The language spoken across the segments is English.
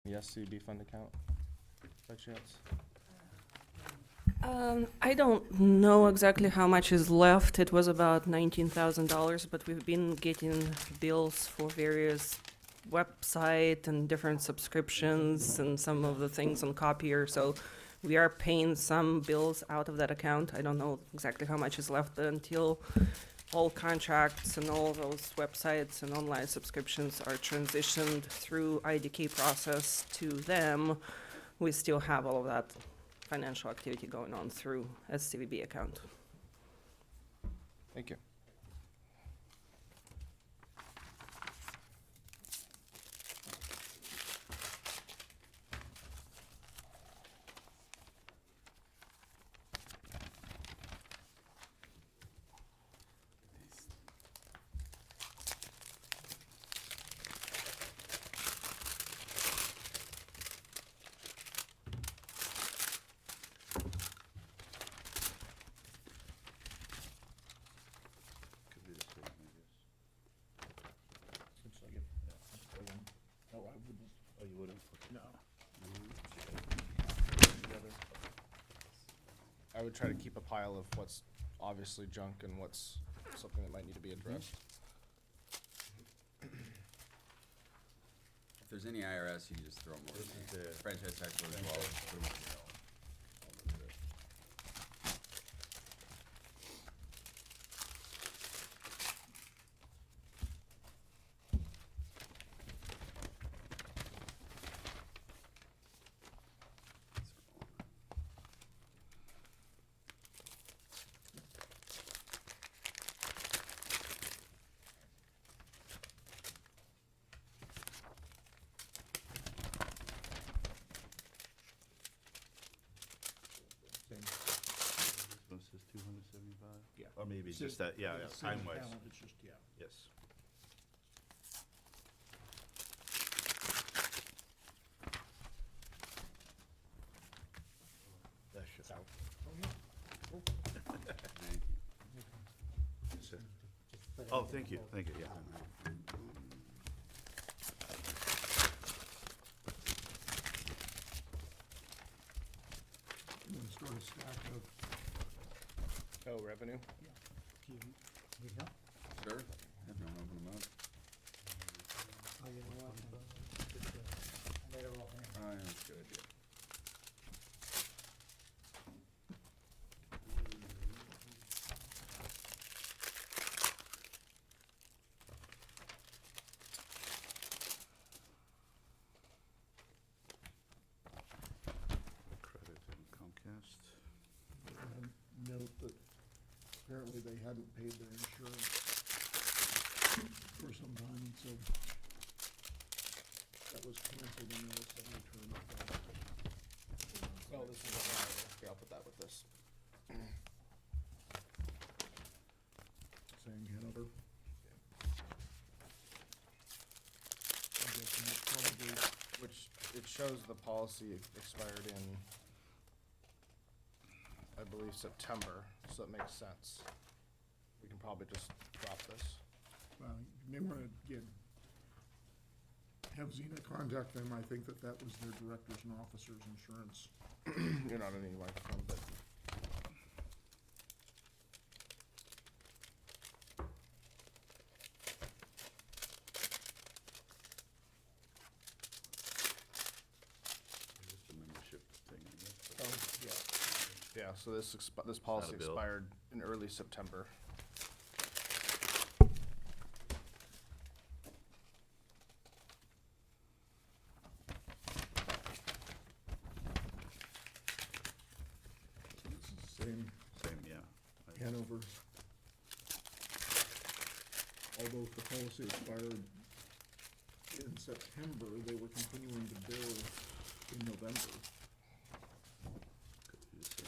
the SCB fund account by chance? I don't know exactly how much is left. It was about $19,000, but we've been getting bills for various website and different subscriptions and some of the things on copier. So we are paying some bills out of that account. I don't know exactly how much is left, but until all contracts and all those websites and online subscriptions are transitioned through IDK process to them, we still have all of that financial activity going on through SCVB account. Thank you. Could be the same, I guess. Looks like it. No, I wouldn't. Oh, you wouldn't? No. I would try to keep a pile of what's obviously junk and what's something that might need to be addressed. If there's any IRS, you can just throw them over. This is the Franchise tax board as well. Same. This one says 275? Yeah. Or maybe It's just that, yeah, it's the same time-wise. account, it's just, yeah. Yes. That should help. Thank you. That's it. Oh, thank you, yeah. And then start a stack of, Oh, revenue? you need help? Sure. If you want to open them up. Oh, you know what? Oh, yeah, that's a good idea. Credit and Comcast. And note that apparently they hadn't paid their insurance for some time, so that was canceled and they was returned it back. Oh, this is, here, I'll put that with this. Saying Hanover. I'm guessing it's probably, Which, it shows the policy expired in, I believe, September, so it makes sense. We can probably just drop this. well, you may wanna get, have Xena contact them, I think that that was their directors and officers insurance. You're not on any microphone, but Just a membership thing, I guess. oh, yeah. Yeah, so this policy bill. expired in early September. This is the same Same, yeah. Hanover. Although the policy expired in September, they were continuing to bill in November. Could be the same.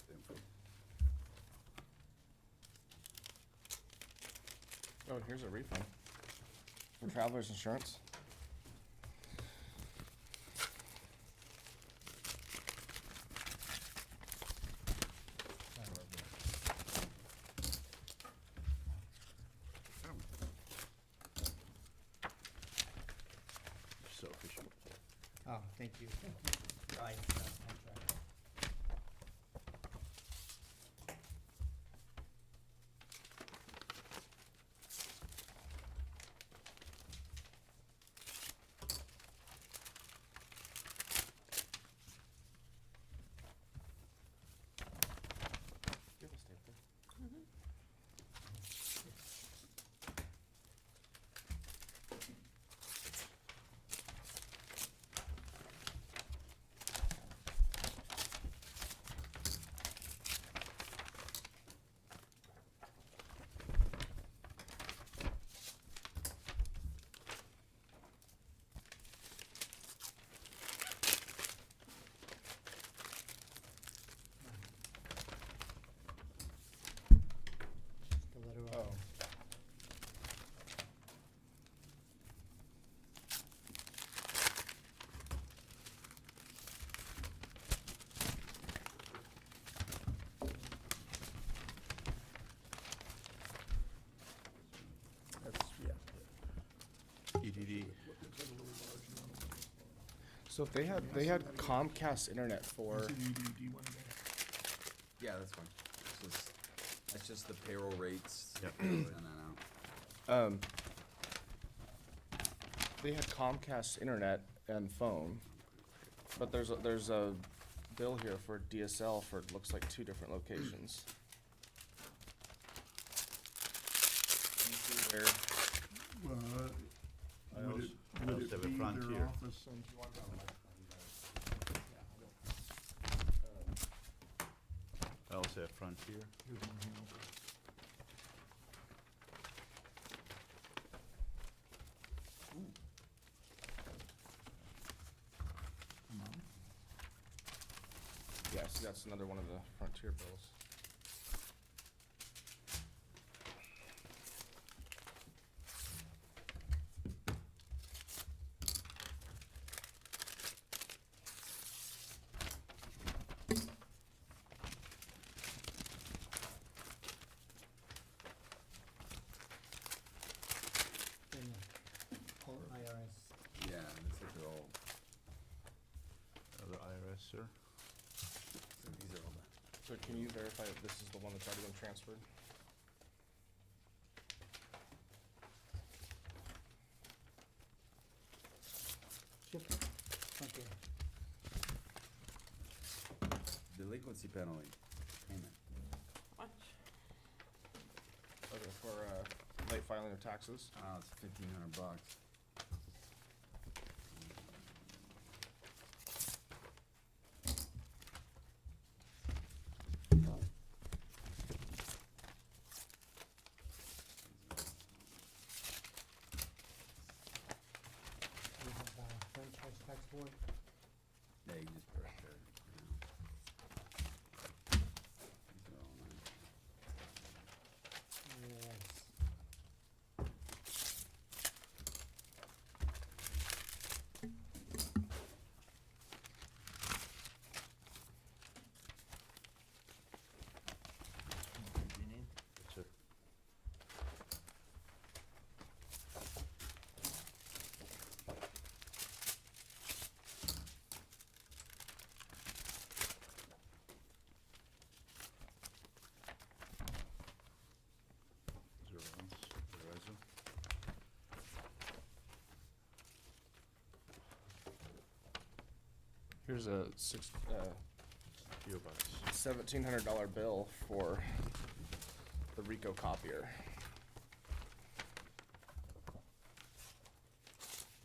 Same thing. Oh, here's a refund for traveler's insurance. Oh, thank you. Right. You have a stapler? The letter Oh. of. That's, EDD. Looks like a really large amount. So if they had Comcast internet for, It's an EDD one day. Yeah, that's fine. That's just the payroll rates. Yep. Send that out. they had Comcast internet and phone, but there's a bill here for DSL for, it looks like 2 different locations. Let me see where- I Would also- it, I would also it have a be Frontier. their office on? I also have Frontier. Here's one here. yeah, see, that's another one of the Frontier bills. IRS. Yeah, looks like they're all, Other IRS, sir. so these are all the. So can you verify that this is the one that's already been transferred? Okay. Delinquency penalty payment. Okay, for late filing of taxes. Oh, it's $1,500. We have franchise tax board. Yeah, you just put it right there. Yeah. These are all nice. Yes. Sir. Zero ones, Verizon. Here's a PO Box. $1,700 bill for the Rico copier.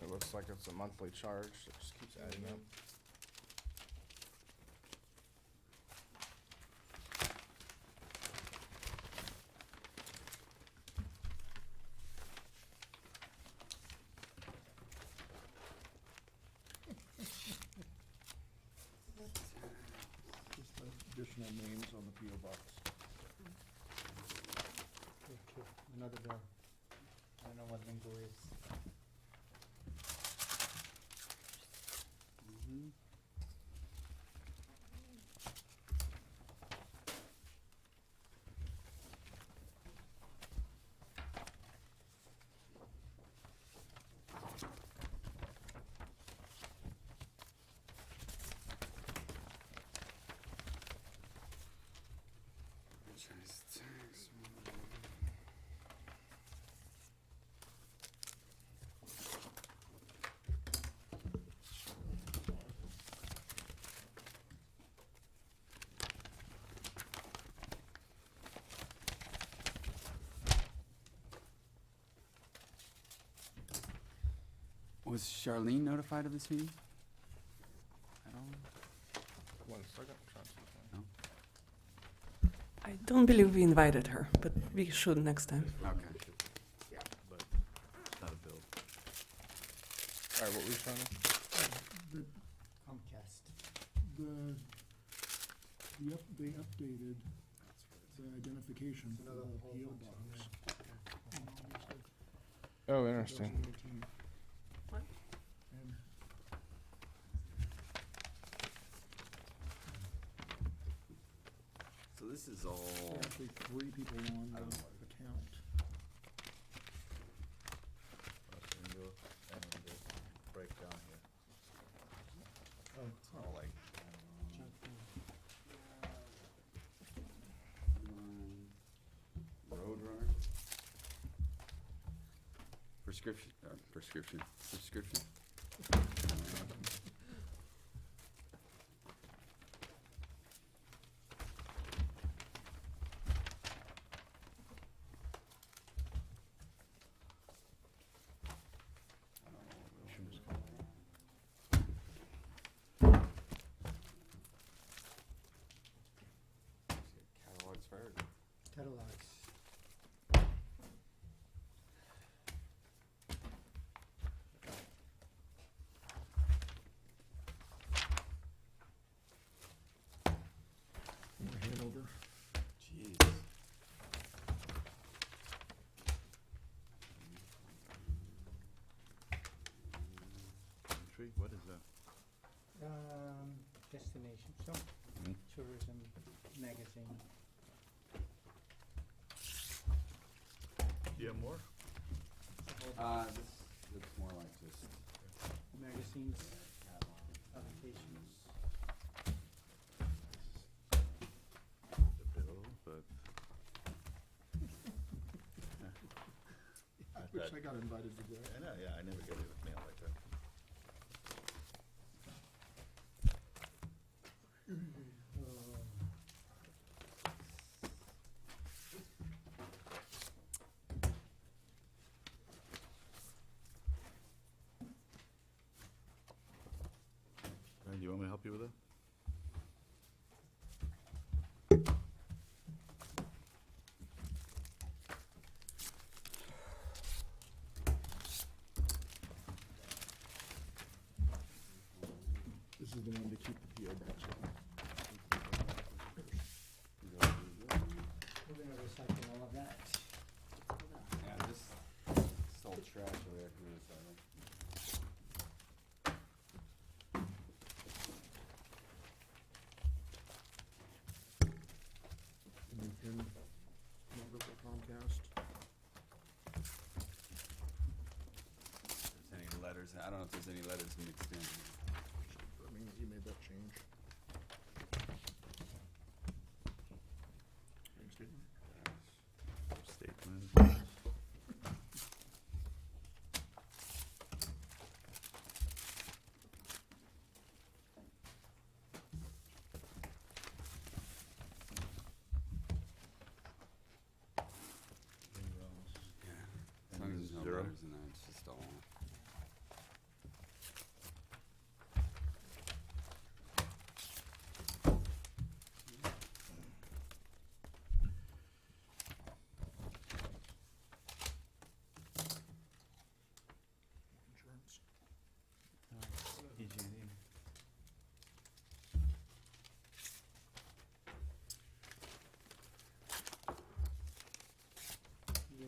It looks like it's a monthly charge, it just keeps adding up. Just the additional names on the PO box. Okay, another bill. I don't know what lingo is. Was Charlene notified of this meeting? At all? 1 second. Trying to see if I don't believe we invited her, but we should next time. Okay. But it's not a bill. All right, what were you trying to? The, Comcast. they updated the identification for Another the whole PO bunch of box. Oh, interesting. 2018. What? And So this is all, there are actually 3 people on I the don't know. account. And the breakdown here. Oh, it's all like, junk mail. Roadrunner. Subscription. catalogs for everything. Catalogs. More Hanover. Jeez. Tree, what is that? Destination, so Mhm. tourism magazine. Do you have more? This looks more like just Magazines, catalog. publications. The bill, but. I wish I got invited to that. I know, yeah, I never get it with mail like that. Do you want me to help you with that? This is the one to keep the PO box on. We're gonna recycle all of that. Yeah, this old trash over there from the side. New PIN number for Comcast. If there's any letters, I don't know if there's any letters mixed in. I mean, he made that change. Bank statement. Statement. Yeah. As And long as there's no zero? letters in there, it's just all. Insurance. PG&E.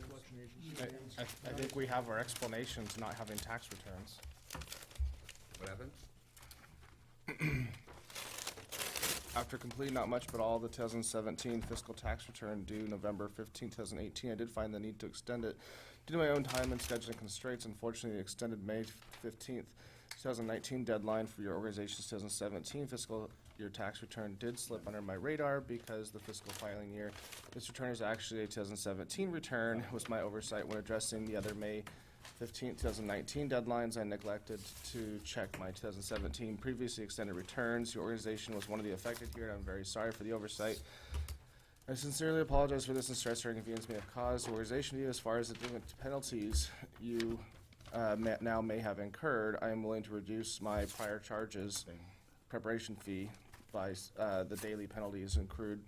Collection agency. I think we have our explanation to not having tax returns. What happened? After completing not much but all the 2017 fiscal tax return due November 15, 2018, I did find the need to extend it due to my own time and scheduling constraints. Unfortunately, the extended May 15th, 2019 deadline for your organization's 2017 fiscal year tax return did slip under my radar because the fiscal filing year. This return is actually a 2017 return. It was my oversight when addressing the other May 15th, 2019 deadlines. I neglected to check my 2017 previously extended returns. Your organization was one of the affected here, and I'm very sorry for the oversight. I sincerely apologize for this and stress or inconvenience may have caused. The organization view as far as the penalties you now may have incurred, I am willing to reduce my prior charges preparation fee by the daily penalties accrued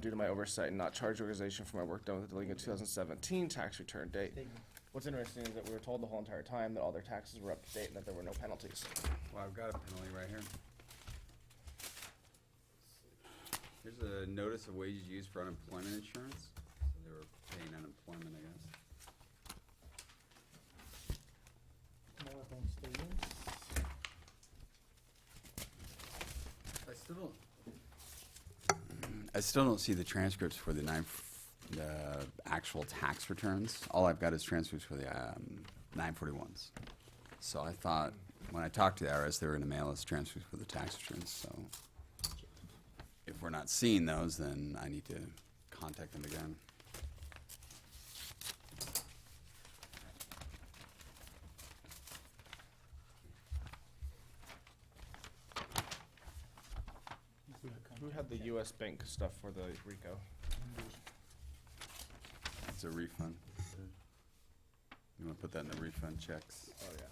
due to my oversight and not charge the organization for my work done with the delinquent 2017 tax return date. What's interesting is that we were told the whole entire time that all their taxes were up to date and that there were no penalties. Well, I've got a penalty right here. Here's a notice of wages used for unemployment insurance. So they were paying unemployment, I guess. More bank statements. I still don't see the transcripts for the actual tax returns. All I've got is transcripts for the 941s. So I thought, when I talked to the IRS, they were gonna mail us transcripts for the tax returns, so if we're not seeing those, then I need to contact them again. Who had the US Bank stuff for the RICO? It's a refund. You wanna put that in the refund checks? Oh, yeah.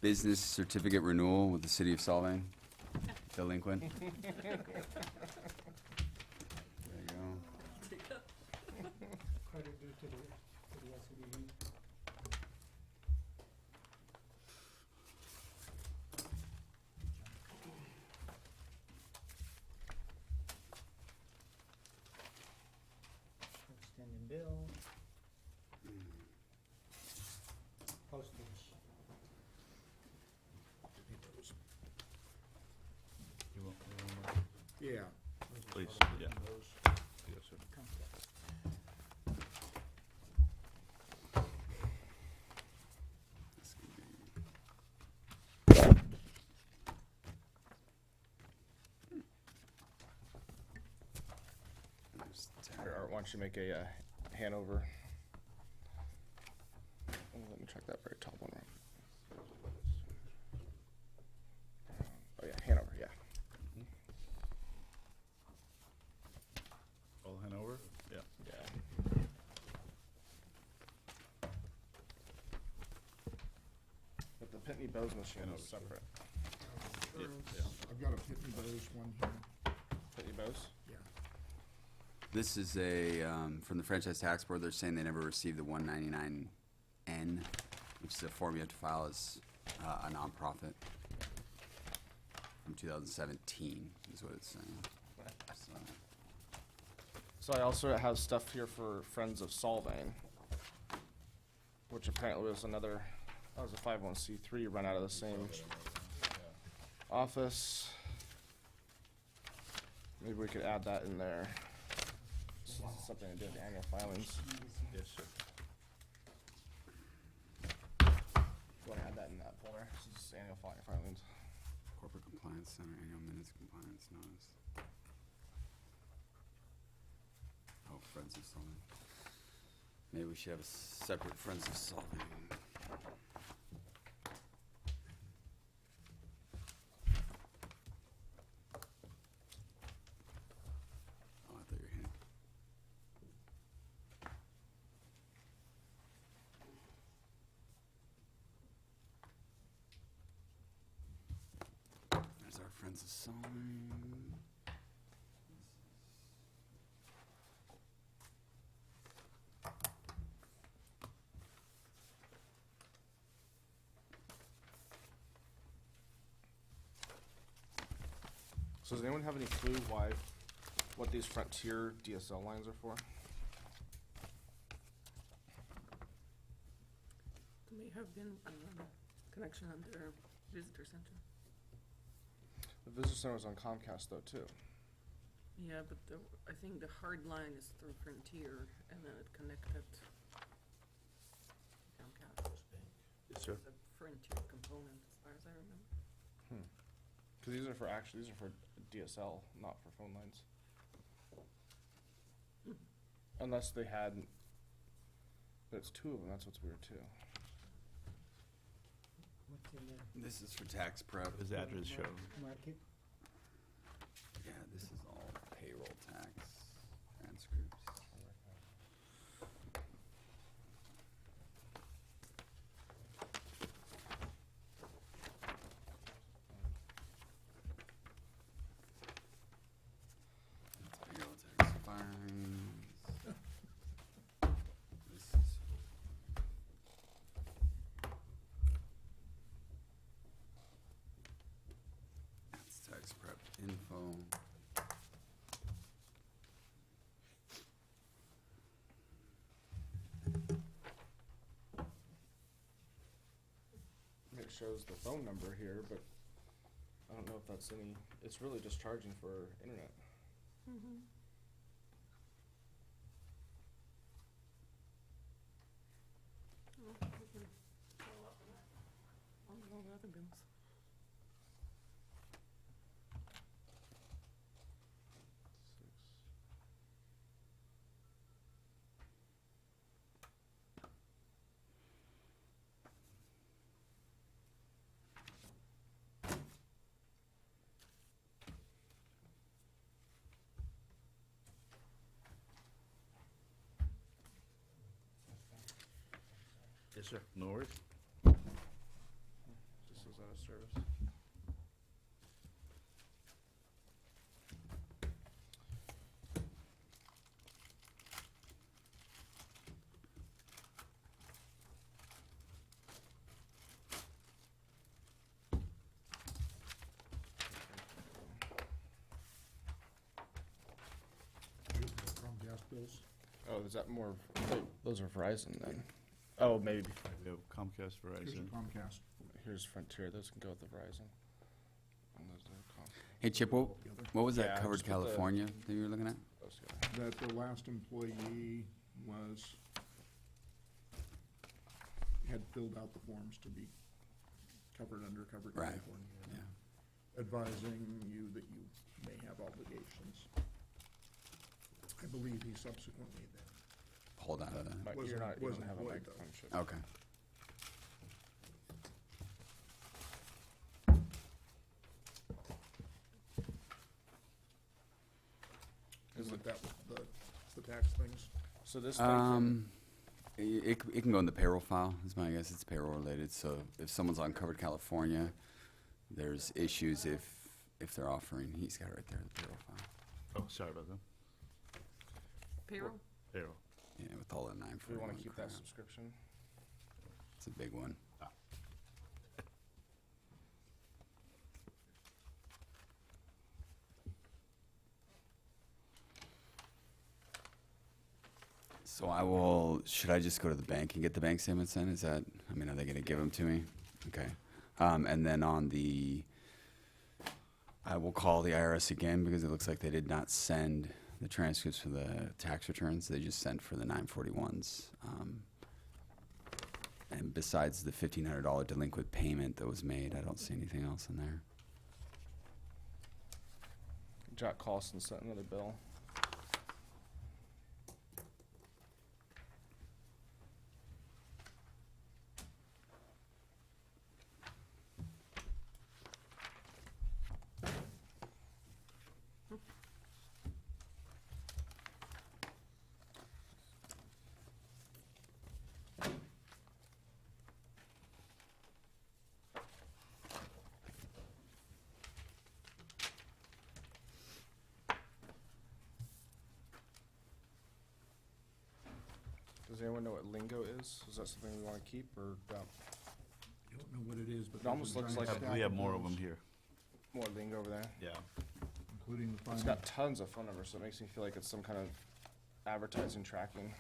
Business certificate renewal with the city of Solvang, delinquent. There you go. Credit due to the SCBD. Outstanding bill. Postage. Yeah. Please, yeah. Yes, sir. This can be- There's Here, Art, why don't you make a Hanover? Oh, let me check that very top one. Oh, yeah, Hanover, yeah. All Hanover? Yeah. Yeah. But the Pitney Bowes machine is separate. I've got a Pitney Bowes one here. Pitney Bowes? Yeah. This is a, from the Franchise Tax Board, they're saying they never received the 199N, which is a form you have to file as a nonprofit from 2017, is what it's saying. So, So I also have stuff here for Friends of Solvang, which apparently was another, that was a 501c3 run out of the same office. Maybe we could add that in there. Something to do with the annual filings. Yes, sir. You wanna add that in that folder? This is annual filings. Corporate Compliance Center, annual minutes compliance notice. Oh, Friends of Solving. Maybe we should have a separate Friends of Solving. Oh, I thought you were hand. There's our Friends of Solving. So does anyone have any clue what these Frontier DSL lines are for? May have been connection under visitor center. The visitor center was on Comcast though, too. Yeah, but I think the hard line is through Frontier, and then it connected Comcast. Yes, sir. The Frontier component, as far as I remember. Cause these are for DSL, not for phone lines. Unless they had, but it's two of them, that's what's weird too. What's in there? This is for tax prep. His address shows. Market. Yeah, this is all payroll tax transcripts. shows the phone number here, but I don't know if that's any, it's really just charging for internet. All the other bills. Yes, sir. No worries. Just as out of service. Comcast bills. Oh, is that more, those are Verizon then? Oh, maybe, We have Comcast, Here's Verizon. Comcast. here's Frontier, those can go with the Verizon. And those are Comcast. Hey, Chip, what was Yeah, that covered just with the- California that you were looking at? Those go. That the last employee was, had filled out the forms to be covered under covered Right. California. Yeah. Advising you that you may have obligations. I believe he subsequently then. Hold on to that. But you're Wasn't- not, you don't wasn't have a employed, though. microphone chip. Okay. Isn't that what the tax things? So this thing can, It can go in the payroll file, is my guess. It's payroll related. So if someone's on Covered California, there's issues if they're offering, he's got it right there, the payroll file. Oh, sorry about that. Payroll? Payroll. Yeah, with all the do we 941 wanna keep that crap. subscription? It's a big one. So should I just go to the bank and get the bank statements then? Is that, I mean, are they gonna give them to me? Okay. And then I will call the IRS again because it looks like they did not send the transcripts for the tax returns. They just sent for the 941s. And besides the $1,500 delinquent payment that was made, I don't see anything else in there. Jack Carlson sent another bill. Does anyone know what lingo is? Is that something we wanna keep or dump? I don't know what it is, but. It almost there's a looks giant like stack We have of more of bills, them here. More lingo over there? Yeah. Including the It's final. got tons of phone numbers, so it makes me feel like it's some kind of advertising tracking.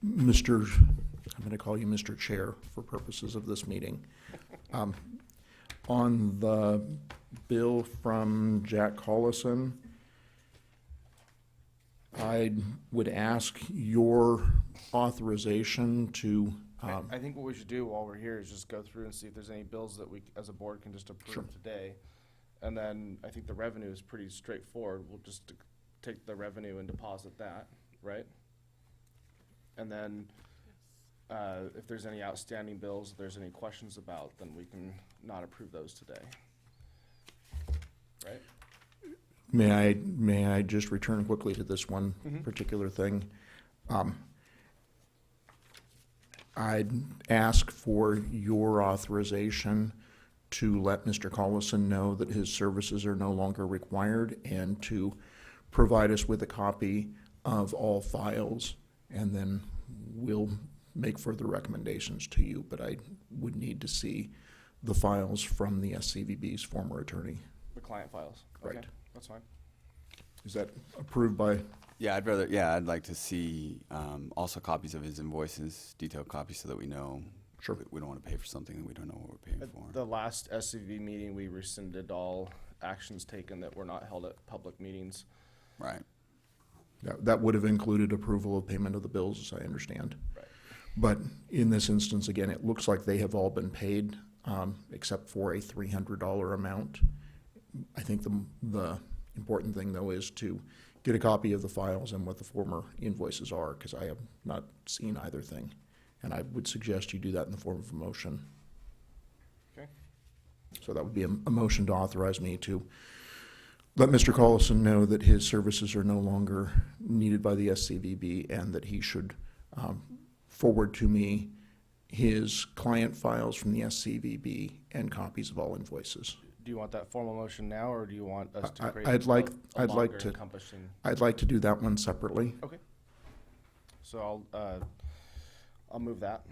Mr., I'm going to call you Mr. Chair for purposes of this meeting. On the bill from Jack Collison, I would ask your authorization to, I think what we should do while we're here is just go through and see if there's any bills that we, as a board, can just Sure. approve today. And then I think the revenue is pretty straightforward. We'll just take the revenue and deposit that, right? And then, if there's any outstanding bills, if there's any questions about, then we can not approve those today. Right? may I just return quickly to this one particular thing? I'd ask for your authorization to let Mr. Collison know that his services are no longer required and to provide us with a copy of all files, and then we'll make further recommendations to you, but I would need to see the files from the SCVB's former attorney. The client files. Right. Okay, that's fine. Is that approved by, Yeah, I'd like to see also copies of his invoices, detailed copies, so that we know. Sure. We don't want to pay for something that we don't know what we're paying At for. the last SCV meeting, we rescinded all actions taken that were not held at public meetings. Right. that would have included approval of payment of the bills, as I understand. Right. But in this instance, again, it looks like they have all been paid, except for a $300 amount. I think the important thing, though, is to get a copy of the files and what the former invoices are, because I have not seen either thing. And I would suggest you do that in the form of a motion. Okay. So that would be a motion to authorize me to let Mr. Collison know that his services are no longer needed by the SCVB and that he should forward to me his client files from the SCVB and copies of all invoices. Do you want that formal motion now, or do you want us to I- create I'd like- a I'd like longer to- encompassing? I'd like to do that one separately. Okay. So I'll move that.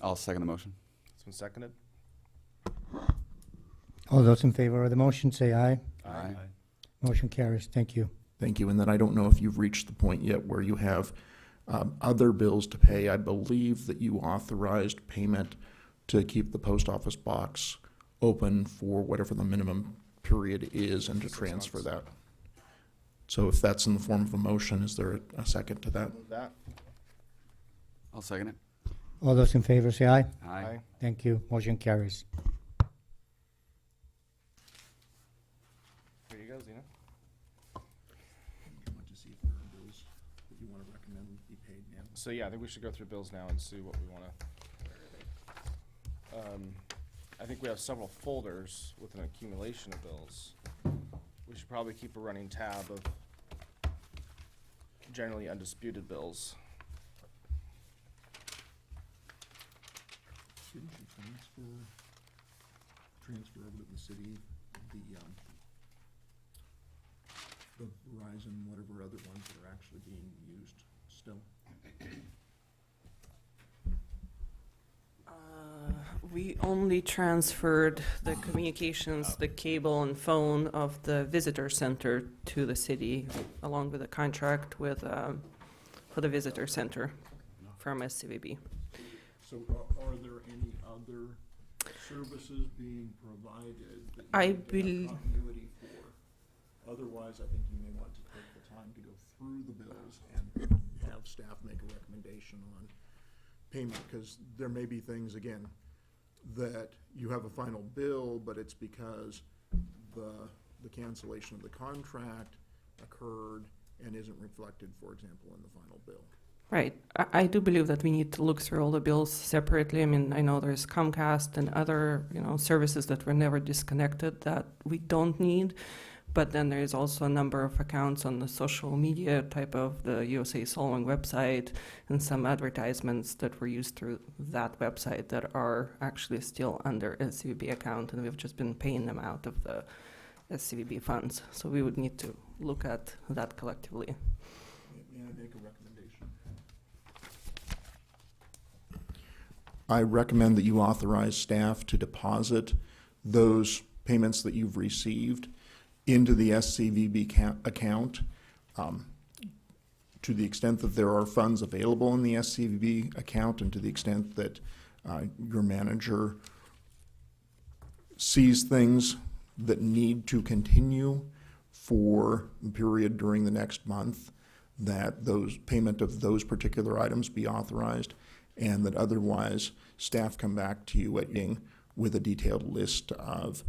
I'll second the motion. It's been seconded. All those in favor of the motion, say aye. Aye. Motion carries. Thank you. Thank you. And then I don't know if you've reached the point yet where you have other bills to pay. I believe that you authorized payment to keep the post office box open for whatever the minimum period is and to 6 transfer months. that. So if that's in the form of a motion, is there a second to that? Move that. I'll second it. All those in favor, say aye. Aye. Thank you. Motion carries. Here you go, Zena. Want to see if there are bills that you want to recommend be paid now? So yeah, I think we should go through bills now and see what we want to. I think we have several folders with an accumulation of bills. We should probably keep a running tab of generally undisputed bills. Didn't you transfer over to the city, the Verizon, whatever other ones that are actually being used still? We only transferred the communications, the cable and phone of the visitor center to the city, along with a contract with, for the visitor center from SCVB. So are there any other services being provided that I you need to bel- have continuity for? Otherwise, I think you may want to take the time to go through the bills and have staff make a recommendation on payment, because there may be things, again, that you have a final bill, but it's because the cancellation of the contract occurred and isn't reflected, for example, in the final bill. Right. I do believe that we need to look through all the bills separately. I mean, I know there's Comcast and other, services that were never disconnected that we don't need. But then there is also a number of accounts on the social media type of the USA Solvang website and some advertisements that were used through that website that are actually still under SCVB account, and we've just been paying them out of the SCVB funds. So we would need to look at that collectively. May I make a recommendation? I recommend that you authorize staff to deposit those payments that you've received into the SCVB account. To the extent that there are funds available in the SCVB account, and to the extent that your manager sees things that need to continue for the period during the next month, that those payment of those particular items be authorized, and that otherwise staff come back to you with a detailed list of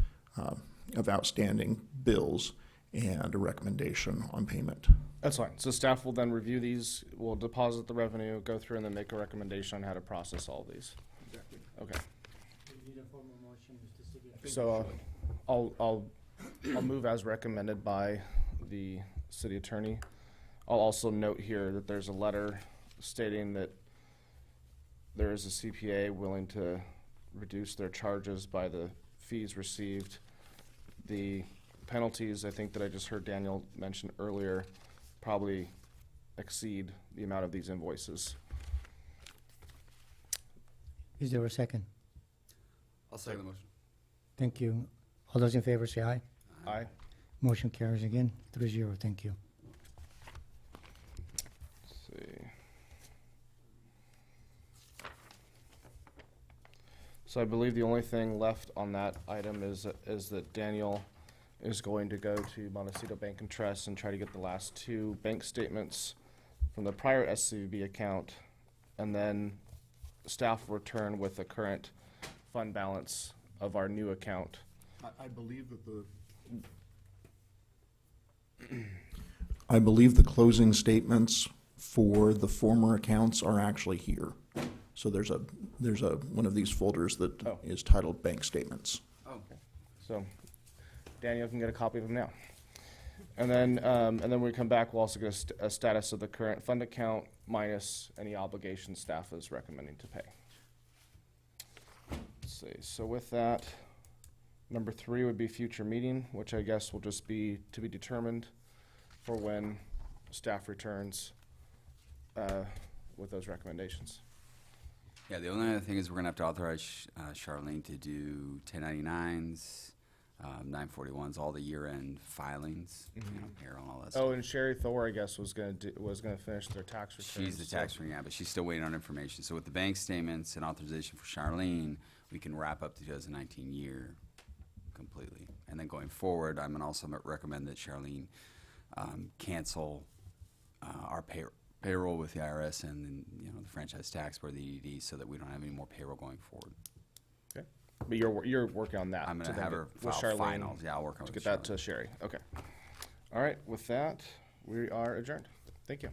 outstanding bills and a recommendation on payment. That's fine. So staff will then review these, will deposit the revenue, go through, and then make a recommendation on how to process all of these. Exactly. Okay. We need a formal motion, Mr. City. So I'll move as recommended by the city attorney. I'll also note here that there's a letter stating that there is a CPA willing to reduce their charges by the fees received. The penalties, I think that I just heard Daniel mention earlier, probably exceed the amount of these invoices. Is there a second? I'll second the motion. Thank you. All those in favor say aye. Aye. Motion carries again, 3-0. Thank you. Let's see. So I believe the only thing left on that item is that Daniel is going to go to Montecito Bank and Trust and try to get the last 2 bank statements from the prior SCB account, and then staff will return with the current fund balance of our new account. I believe the closing statements for the former accounts are actually here. So there's a one of these folders that is Oh. titled Bank Statements. So Daniel can get a copy of them now. And then when we come back, we'll also get a status of the current fund account minus any obligations staff is recommending to pay. Let's see, so with that, number 3 would be future meeting, which I guess will just be to be determined for when staff returns with those recommendations. Yeah, the only other thing is we're gonna have to authorize Charlene to do 1099s, 941s, all the year-end filings, you know, payroll and all that stuff. Oh, and Sherry Thor, I guess, was gonna finish their tax returns. She's the tax ring, yeah, but she's still waiting on information. So with the bank statements and authorization for Charlene, we can wrap up the 2019 year completely. And then going forward, I'm gonna also recommend that Charlene cancel our payroll with the IRS and then, you know, the franchise tax board, the EDD, so that we don't have any more payroll going forward. Okay, but you're working on that. I'm to gonna then have get her with file Charlene finals. Yeah, I'll work on to it get with that to Charlene. Sherry. Okay. All right, with that, we are adjourned. Thank you.